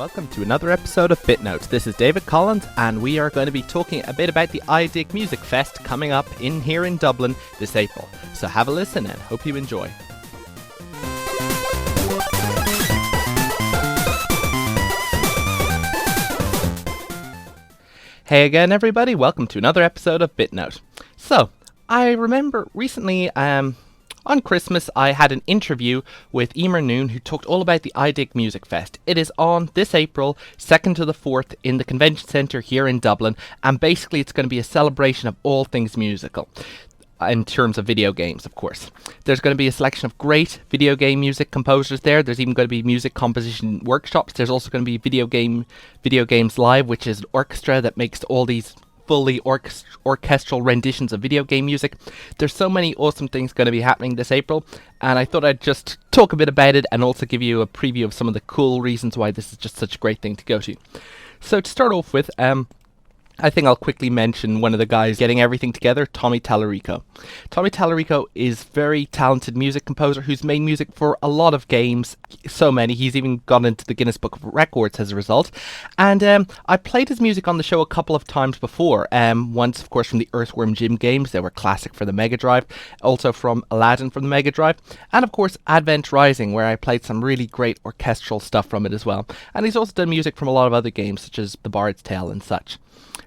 welcome to another episode of BitNote. This is David Collins, and we are going to be talking a bit about the iDIG Music Fest coming up here in Dublin this April. So have a listen and hope you enjoy. Hey again, everybody. Welcome to another episode of BitNote. So, I remember recently, on Christmas, I had an interview with Emer Noon, who talked all about the iDIG Music Fest. It is on this April 2nd to the 4th in the Convention Centre here in Dublin, and basically it's going to be a celebration of all things musical, in terms of video games, of course. There's going to be a selection of great video game music composers there. There's even going to be music composition workshops. There's also going to be Video Games Live, which is an orchestra that makes all these fully orchestral renditions of video game music. There's so many awesome things going to be happening this April, and I thought I'd just talk a bit about it and also give you a preview of some of the cool reasons why this is just such a great thing to go to. So to start off with, I think I'll quickly mention one of the guys getting everything together, Tommy Tallarico. Tommy Tallarico is a very talented music composer who's made music for a lot of games, so many. He's even gone into the Guinness Book of Records as a result. And I played his music on the show a couple of times before. Once, of course, from the Earthworm Jim games. They were classic for the Mega Drive. Also from Aladdin from the Mega Drive. And, of course, Advent Rising, where I played some really great orchestral stuff from it as well. And he's also done music from a lot of other games, such as The Bard's Tale and such.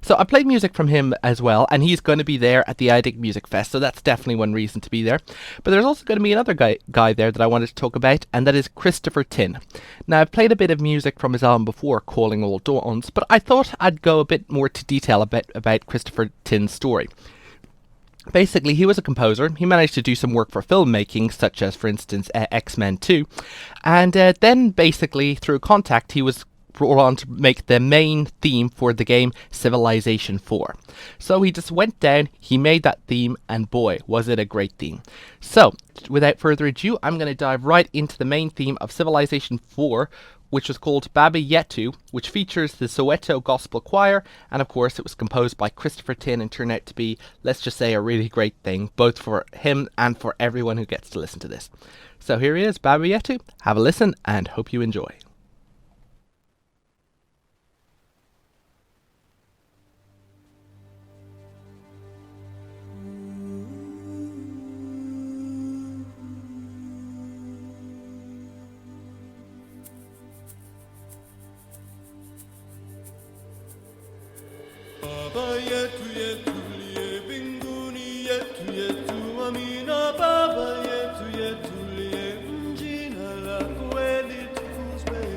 So I played music from him as well, and he's going to be there at the iDIG Music Fest, so that's definitely one reason to be there. But there's also going to be another guy there that I wanted to talk about, and that is Christopher Tin. Now, I've played a bit of music from his album before, Calling All Dawns, but I thought I'd go a bit more to detail about Christopher Tin's story. Basically, he was a composer. He managed to do some work for filmmaking, such as, for instance, X-Men 2, and then basically, through contact, he was brought on to make the main theme for the game Civilisation IV. So he just went down, he made that theme, and boy, was it a great theme. So, without further ado, I'm going to dive right into the main theme of Civilisation IV, which was called Baba Yetu, which features the Soweto Gospel Choir, and of course it was composed by Christopher Tin and turned out to be, let's just say, a really great thing, both for him and for everyone who gets to listen to this. So here he is, Baba Yetu. Have a listen and hope you enjoy. Baba yetu yetu liye mbinguni yetu yetu amina Baba yetu yetu liye jina lako litukuzwe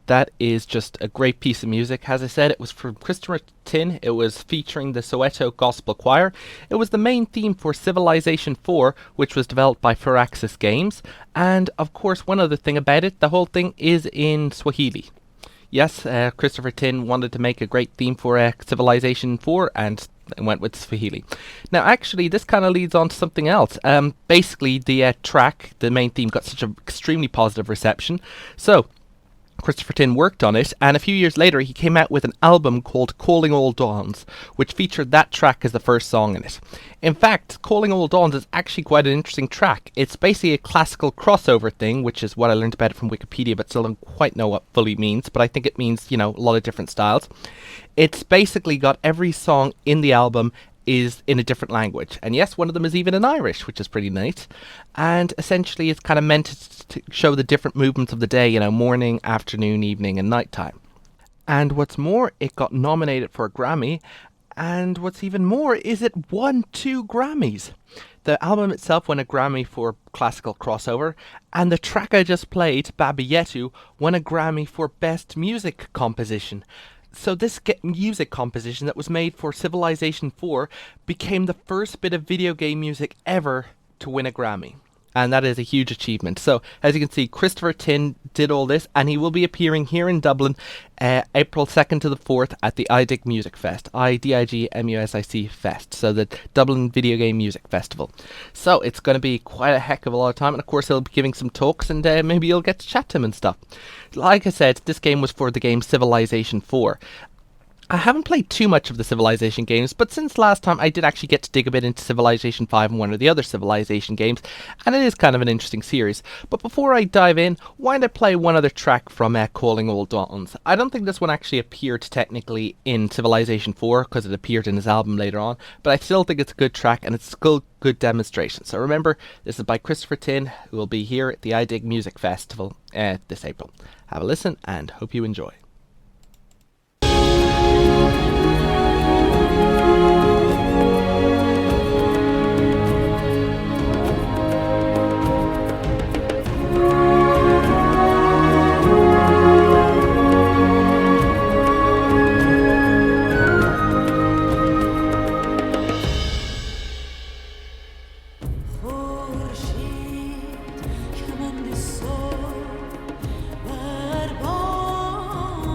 That is just a great piece of music. As I said, it was from Christopher Tin. It was featuring the Soweto Gospel Choir. It was the main theme for Civilisation IV, which was developed by Firaxis Games. And of course, one other thing about it, the whole thing is in Swahili. Yes, Christopher Tin wanted to make a great theme for Civilization 4 and went with Swahili. Now, actually, this kind of leads on to something else. Basically, the track, the main theme, got such an extremely positive reception. So, Christopher Tin worked on it, and a few years later he came out with an album called Calling All Dawns, which featured that track as the first song in it. In fact, Calling All Dawns is actually quite an interesting track. It's basically a classical crossover thing, which is what I learned about it from Wikipedia, but still don't quite know what fully means, but I think it means, a lot of different styles. It's basically got every song in the album is in a different language. And yes, one of them is even in Irish, which is pretty nice. And essentially it's kind of meant to show the different movements of the day, morning, afternoon, evening, and nighttime. And what's more, it got nominated for a Grammy. And what's even more is it won 2 Grammys. The album itself won a Grammy for classical crossover, and the track I just played, Baby Yetu, won a Grammy for Best Music Composition. So this music composition that was made for Civilization 4 became the first bit of video game music ever to win a Grammy. And that is a huge achievement. So, as you can see, Christopher Tin did all this, and he will be appearing here in Dublin April 2nd to the 4th at the iDIG Music Fest. iDIG MUSIC Fest. So, the Dublin Video Game Music Festival. So, it's going to be quite a heck of a lot of time. And, of course, he'll be giving some talks, and maybe you'll get to chat to him and stuff. Like I said, this game was for the game Civilization 4. I haven't played too much of the Civilization games, but since last time I did actually get to dig a bit into Civilization 5 and one of the other Civilization games, and it is kind of an interesting series. But before I dive in, why don't I play one other track from Calling All Dawns? I don't think this one actually appeared technically in Civilization 4, because it appeared in his album later on, but I still think it's a good track, and it's still good demonstration. So remember, this is by Christopher Tin, who will be here at the iDIG Music Festival this April. Have a listen, and hope you enjoy. خورشید کمند صبح بر بام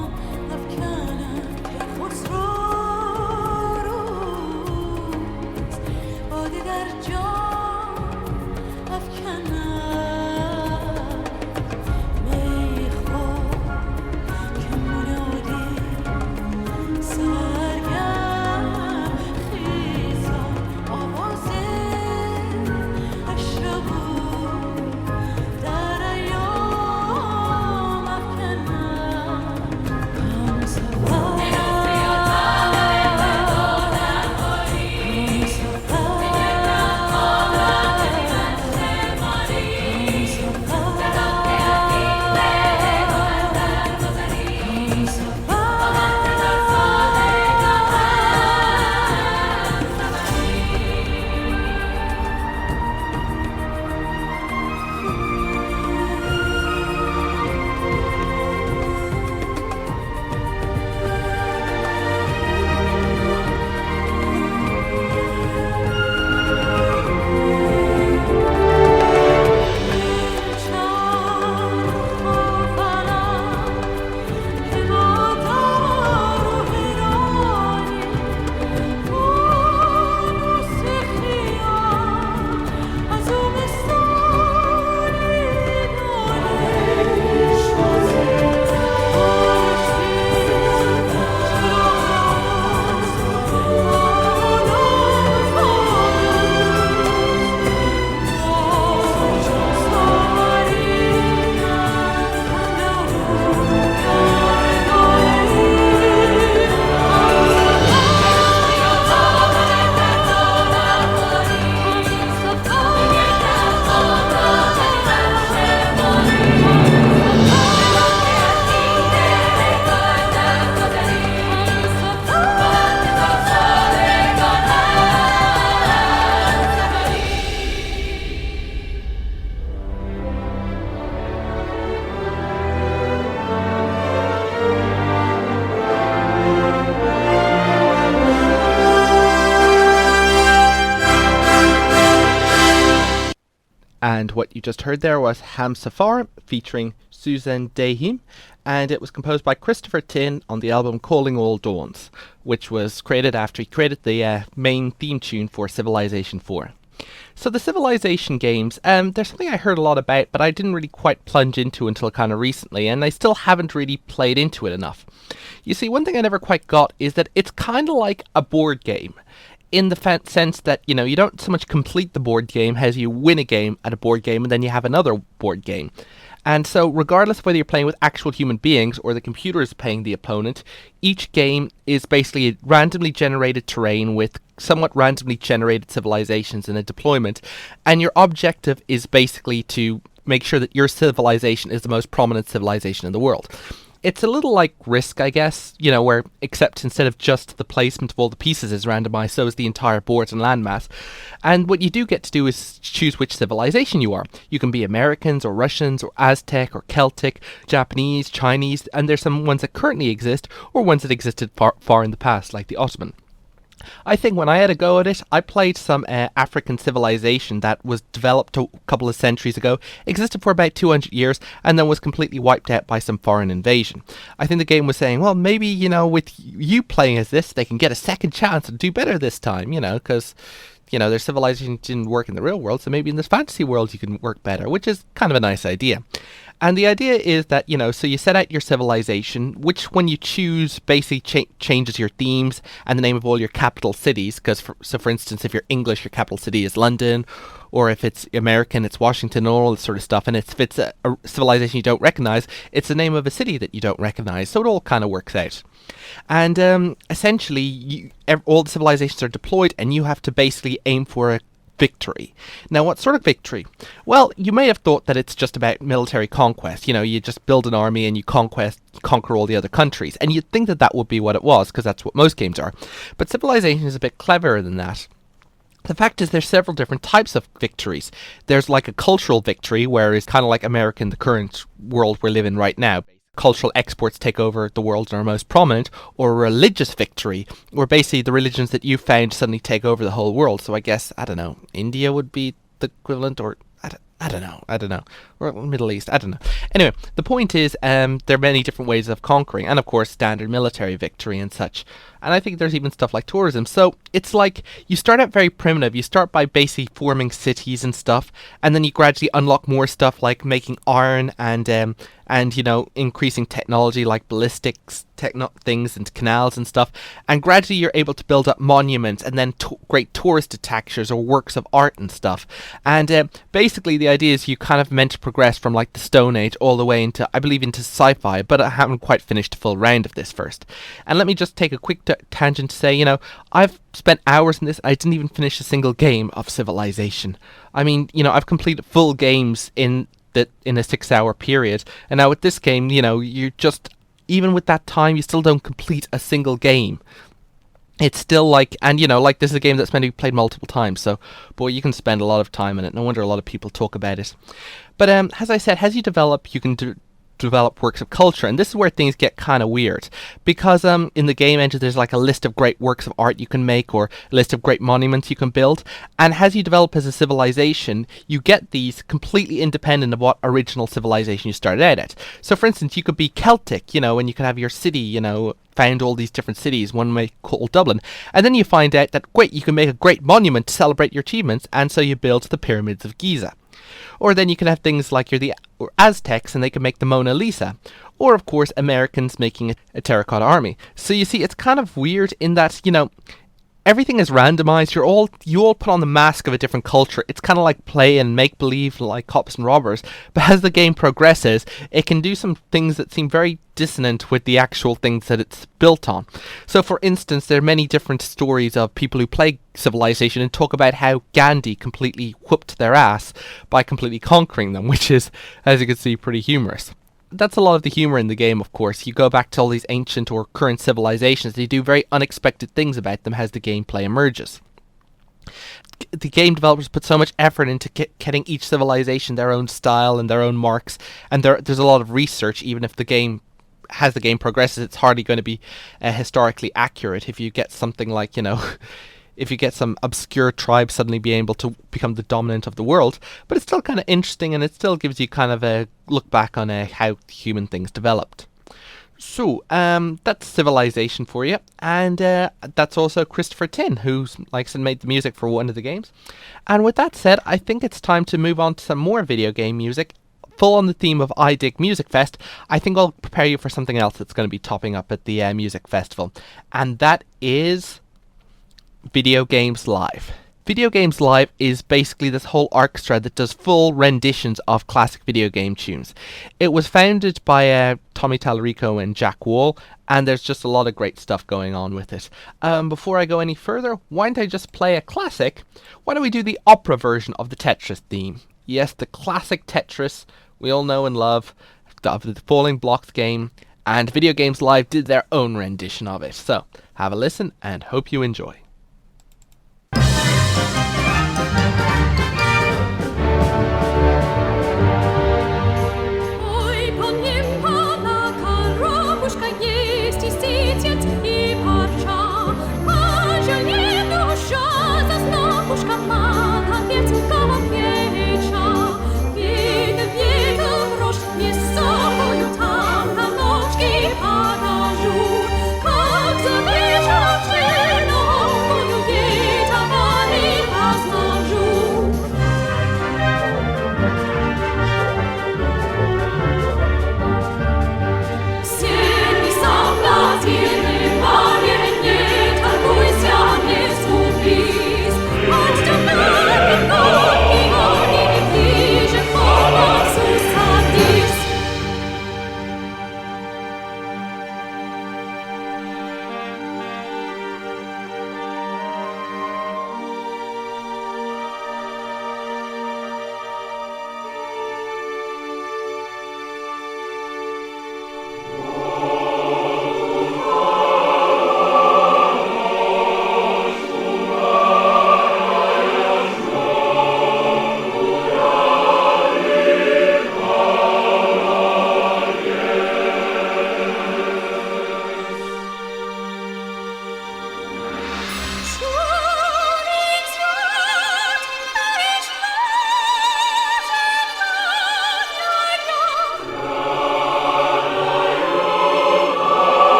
And what you just heard there was Hamsafar featuring Sussan Deyhim, and it was composed by Christopher Tin on the album Calling All Dawns, which was created after he created the main theme tune for Civilisation IV. So the Civilization games, there's something I heard a lot about, but I didn't really quite plunge into until kind of recently, and I still haven't really played into it enough. You see, one thing I never quite got is that it's kind of like a board game, in the sense that, you know, you don't so much complete the board game as you win a game at a board game and then you have another board game. And so regardless of whether you're playing with actual human beings or the computer is playing the opponent, each game is basically a randomly generated terrain with somewhat randomly generated civilizations in a deployment, and your objective is basically to make sure that your civilization is the most prominent civilization in the world. It's a little like Risk, I guess, you know, where except instead of just the placement of all the pieces is randomized, so is the entire board and landmass. And what you do get to do is choose which civilization you are. You can be Americans or Russians or Aztec or Celtic, Japanese, Chinese, and there's some ones that currently exist or ones that existed far in the past, like the Ottoman. I think when I had a go at it, I played some African civilization that was developed a couple of centuries ago, existed for about 200 years, and then was completely wiped out by some foreign invasion. I think the game was saying, well, maybe, you know, with you playing as this, they can get a second chance and do better this time, you know, because, you know, their civilization didn't work in the real world, so maybe in this fantasy world you can work better, which is kind of a nice idea. And the idea is that, you know, so you set out your civilization, which when you choose basically changes your themes and the name of all your capital cities. Because, for instance, if you're English, your capital city is London, or if it's American, it's Washington, and all this sort of stuff. And if it's a civilization you don't recognize, it's the name of a city that you don't recognize. So it all kind of works out. And essentially, all the civilizations are deployed, and you have to basically aim for a victory. Now, what sort of victory? Well, you may have thought that it's just about military conquest. You know, you just build an army and you conquer all the other countries. And you'd think that that would be what it was, because that's what most games are. But Civilization is a bit cleverer than that. The fact is there's several different types of victories. There's like a cultural victory, where it's kind of like America in the current world we're living right now. Cultural exports take over the world and are most prominent, or a religious victory, where basically the religions that you found suddenly take over the whole world. So I guess, I don't know, India would be the equivalent, or I don't know, or Middle East, I don't know. Anyway, the point is, there are many different ways of conquering, and of course standard military victory and such. And I think there's even stuff like tourism. So it's like you start out very primitive. You start by basically forming cities and stuff, and then you gradually unlock more stuff like making iron and you know, increasing technology like ballistics things and canals and stuff. And gradually you're able to build up monuments and then great tourist attractions or works of art and stuff. And basically the idea is you kind of meant to progress from like the Stone Age all the way into, I believe, into sci-fi, but I haven't quite finished a full round of this first. And let me just take a quick tangent to say, you know, I've spent hours in this. I didn't even finish a single game of Civilization. I mean, you know, I've completed full games in a 6-hour period, and now with this game, you know, you just, even with that time, you still don't complete a single game. It's still like, and you know, like this is a game that's meant to be played multiple times, so boy, you can spend a lot of time in it. No wonder a lot of people talk about it. But as I said, as you develop, you can develop works of culture, and this is where things get kind of weird, because in the game engine there's like a list of great works of art you can make, or a list of great monuments you can build, and as you develop as a civilization, you get these completely independent of what original civilization you started out at. So for instance, you could be Celtic, you know, and you could have your city, you know, found all these different cities, one may call Dublin, and then you find out that great, you can make a great monument to celebrate your achievements, and so you build the pyramids of Giza. Or then you can have things like you're the Aztecs and they can make the Mona Lisa. Or of course Americans making a terracotta army. So you see, it's kind of weird in that, you know, everything is randomized. You all put on the mask of a different culture. It's kind of like play and make believe, like cops and robbers. But as the game progresses, it can do some things that seem very dissonant with the actual things that it's built on. So for instance, there are many different stories of people who play Civilization and talk about how Gandhi completely whooped their ass by completely conquering them, which is, as you can see, pretty humorous. That's a lot of the humor in the game, of course. You go back to all these ancient or current civilizations, they do very unexpected things about them as the gameplay emerges. The game developers put so much effort into getting each civilization their own style and their own marks, and there's a lot of research. Even if the game, as the game progresses, it's hardly going to be historically accurate. If you get something like, you know, if you get some obscure tribe suddenly being able to become the dominant of the world, but it's still kind of interesting and it still gives you kind of a look back on how human things developed. So, that's Civilization for you, and that's also Christopher Tin, who's, like I said, made the music for one of the games. And with that said, I think it's time to move on to some more video game music, full on the theme of iDIG Music Fest. I think I'll prepare you for something else that's going to be topping up at the music festival, and that is Video Games Live. Video Games Live is basically this whole orchestra that does full renditions of classic video game tunes. It was founded by Tommy Tallarico and Jack Wall, and there's just a lot of great stuff going on with it. Before I go any further, why don't I just play a classic? Why don't we do the opera version of the Tetris theme? Yes, the classic Tetris we all know and love, of the Falling Blocks game, and Video Games Live did their own rendition of it. So, have a listen and hope you enjoy.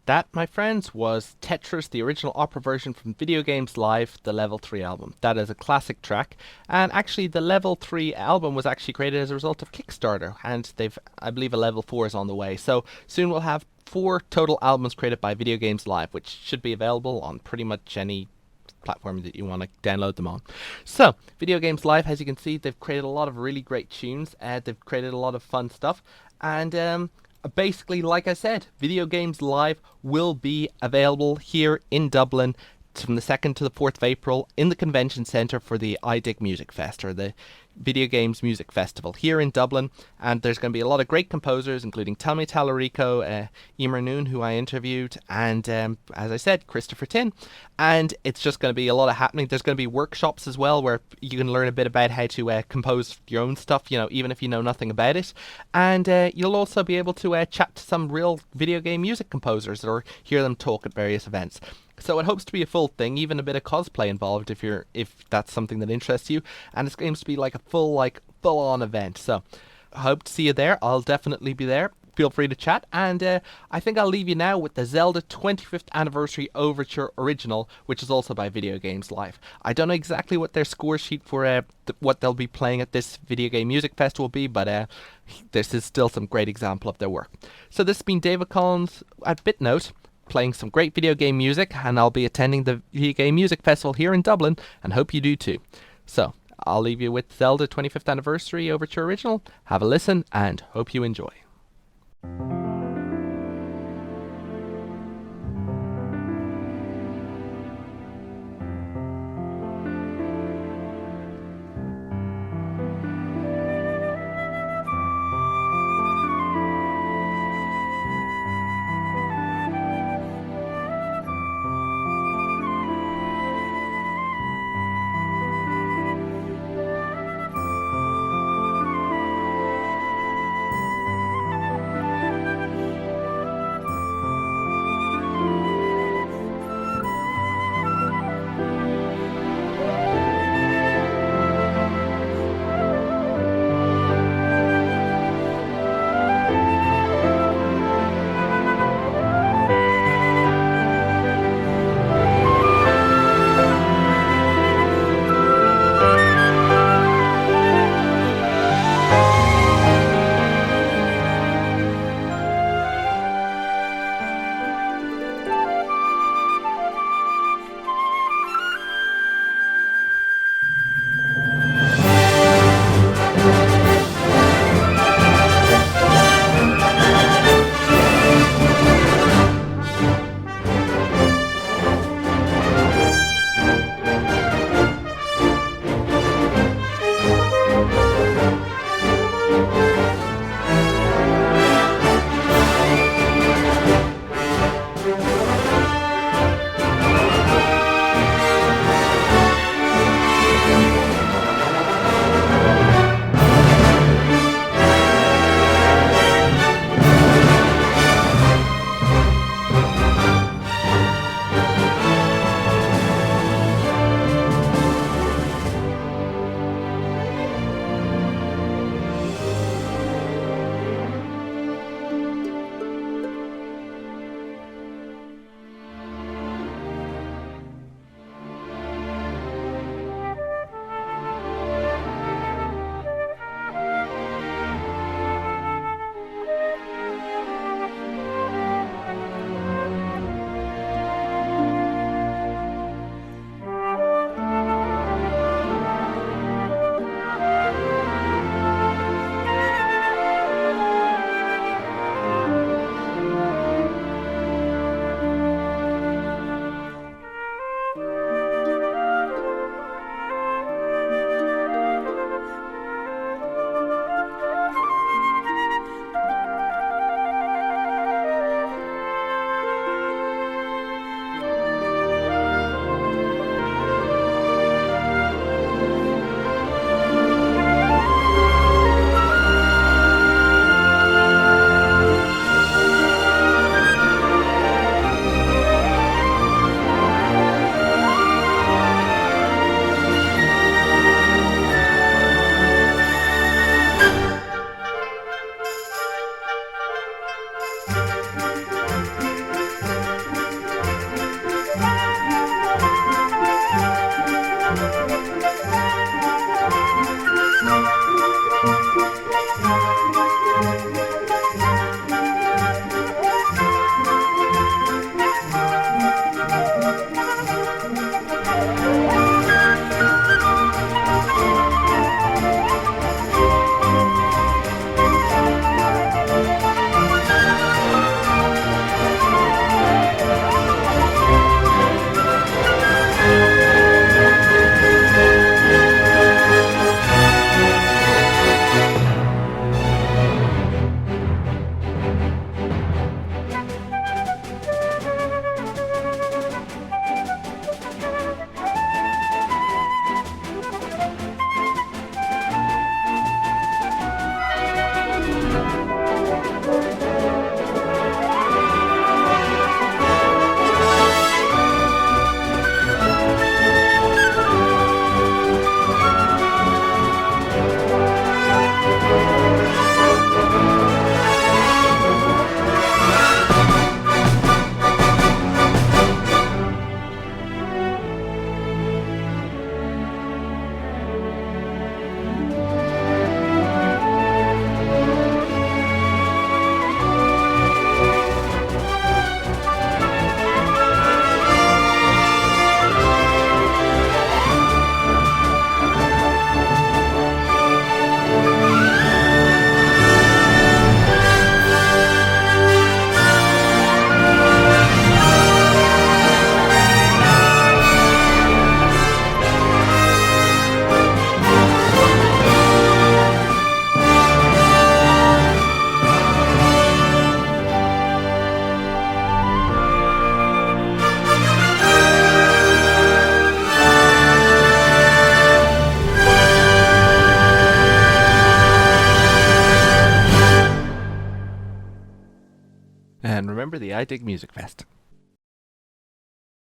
That, my friends, was Tetris, the original opera version from Video Games Live, the Level 3 album. That is a classic track, and actually the Level 3 album was actually created as a result of Kickstarter, and I believe a Level 4 is on the way. So soon we'll have 4 total albums created by Video Games Live, which should be available on pretty much any platform that you want to download them on. So, Video Games Live, as you can see, they've created a lot of really great tunes, they've created a lot of fun stuff, and basically, like I said, Video Games Live will be available here in Dublin from the 2nd to the 4th of April in the Convention Centre for the iDIG Music Fest, or the video games music festival here in Dublin, and there's going to be a lot of great composers, including Tommy Tallarico, Emer Noon, who I interviewed, and as I said, Christopher Tin. And it's just going to be a lot of happening. There's going to be workshops as well where you can learn a bit about how to compose your own stuff, even if you know nothing about it. And you'll also be able to chat to some real video game music composers or hear them talk at various events. So it hopes to be a full thing, even a bit of cosplay involved if that's something that interests you. And it aims to be like a full on event. So I hope to see you there. I'll definitely be there. Feel free to chat. And I think I'll leave you now with the Zelda 25th Anniversary Overture Original, which is also by Video Games Live. I don't know exactly what their score sheet for what they'll be playing at this Video Game Music Fest will be, but this is still some great example of their work. So this has been David Collins at BitNote, playing some great video game music, and I'll be attending the Video Game Music Festival here in Dublin, and hope you do too. So, I'll leave you with Zelda 25th Anniversary Overture Original. Have a listen, and hope you enjoy. remember the iDIG Music Fest.